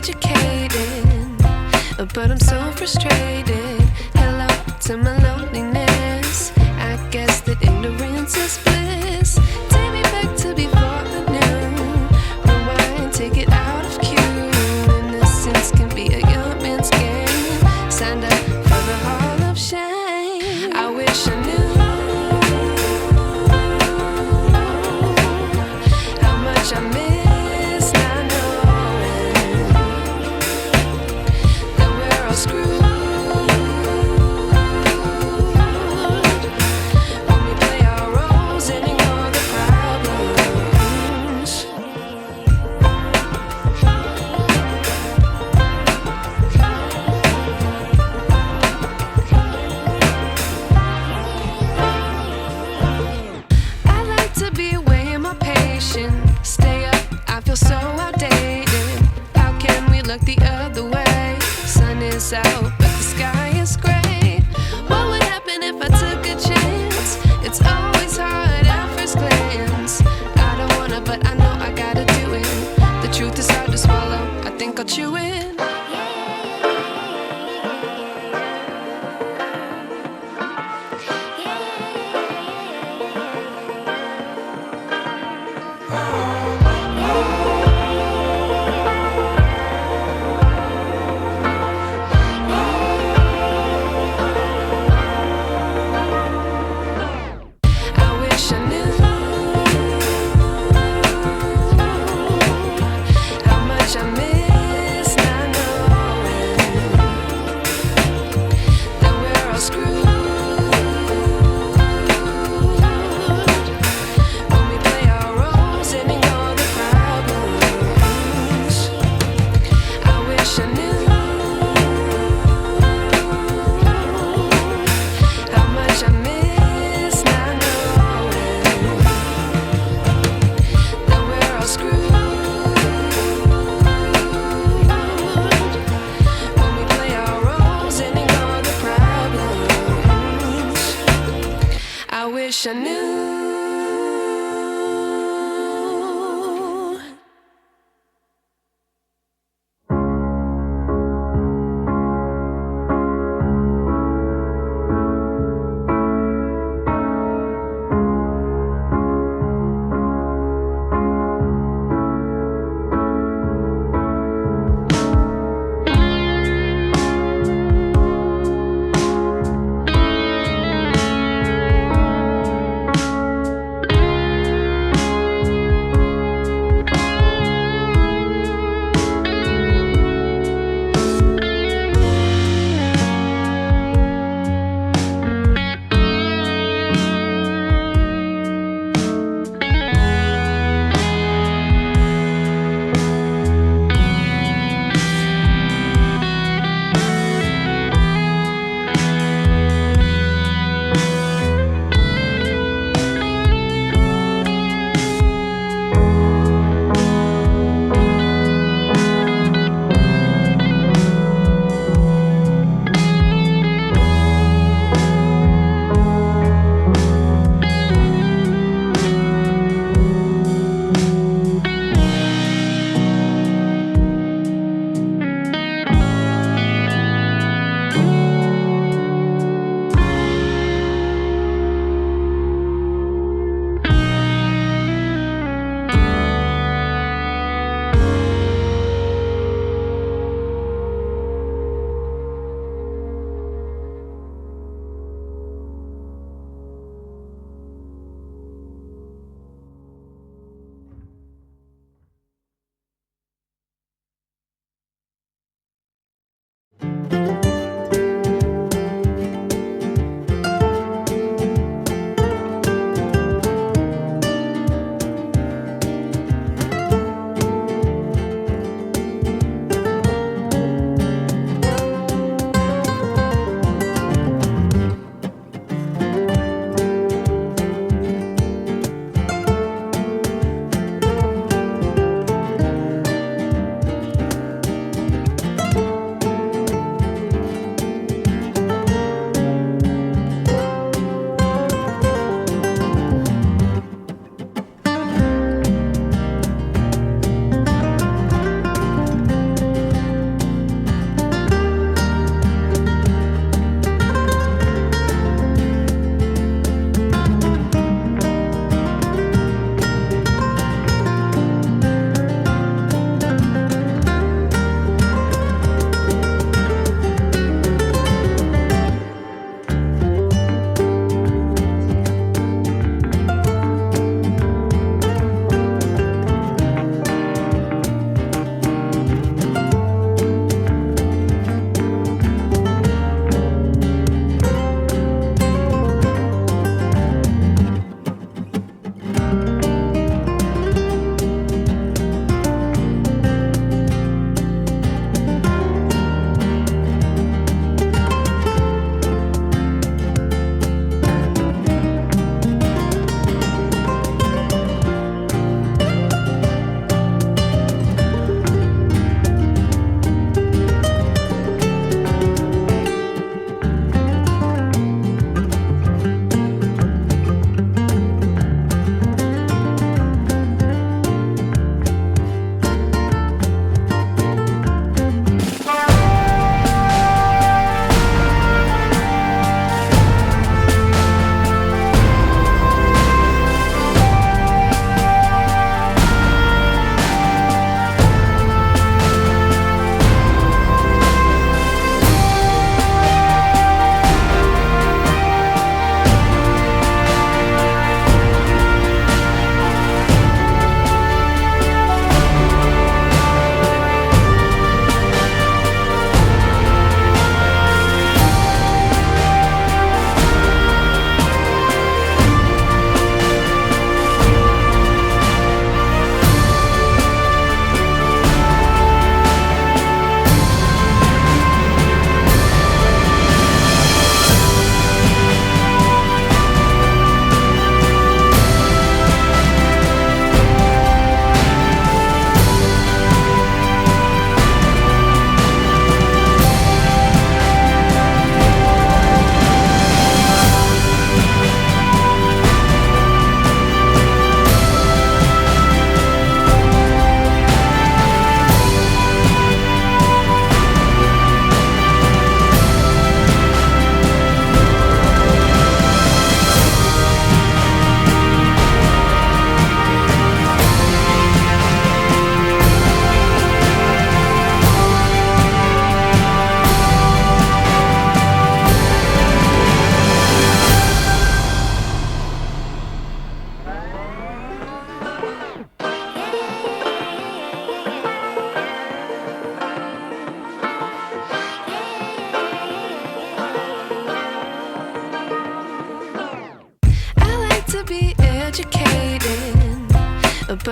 educated, but I'm so frustrated. Hello to my loneliness. I guess that ignorance is bliss. Take me back to before I knew. Rewind, take it out of cue. Innocence can be a young man's game. Signed up for the hall of shame. I wish I knew how much I miss not knowing that we're all screwed. Stay up, I feel so outdated. How can we look the other way? Sun is out, but the sky is gray. What would happen if I took a chance? It's always hard at first glance. I don't wanna, but I know I gotta do it. The truth is hard to swallow, I think I'll chew it. I miss not knowing.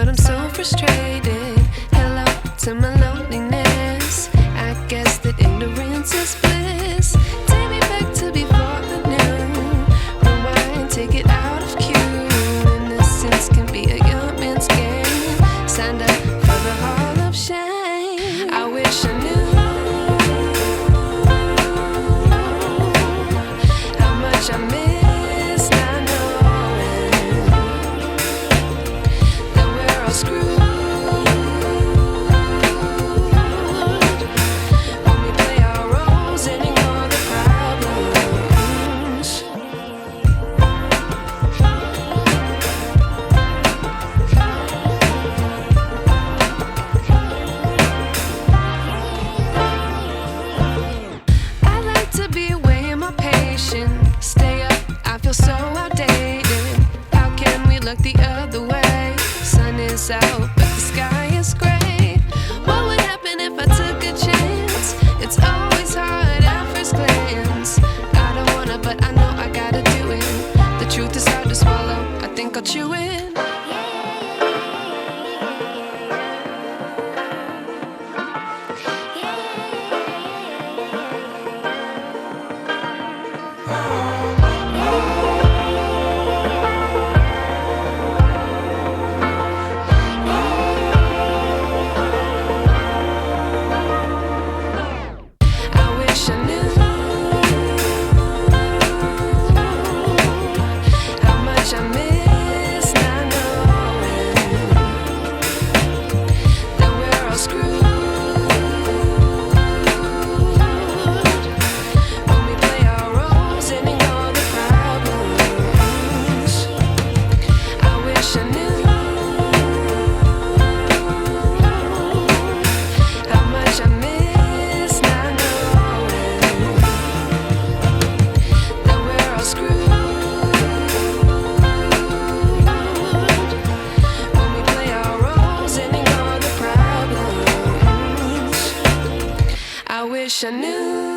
but I'm so frustrated. Hello to my loneliness. I guess that ignorance is bliss. Take me back to before I knew. Rewind, take it out of cue. Innocence can be a young man's game. Signed up for the hall of shame. I wish I knew how much I miss not knowing that we're all screwed when we play our roles and ignore the problems. I like to be away in my patience. Stay up, I feel so outdated. How can we look the other way? Sun is out, but the sky is gray. What would happen if I took a chance? It's always hard at first glance. I don't wanna, but I know I gotta do it. The truth is hard to swallow, I think I'll chew it. I wish I knew how much I miss not knowing that we're all screwed when we play our roles and ignore the problems. I wish I knew how much I miss not knowing that we're all screwed when we play our roles and ignore the problems. I wish I knew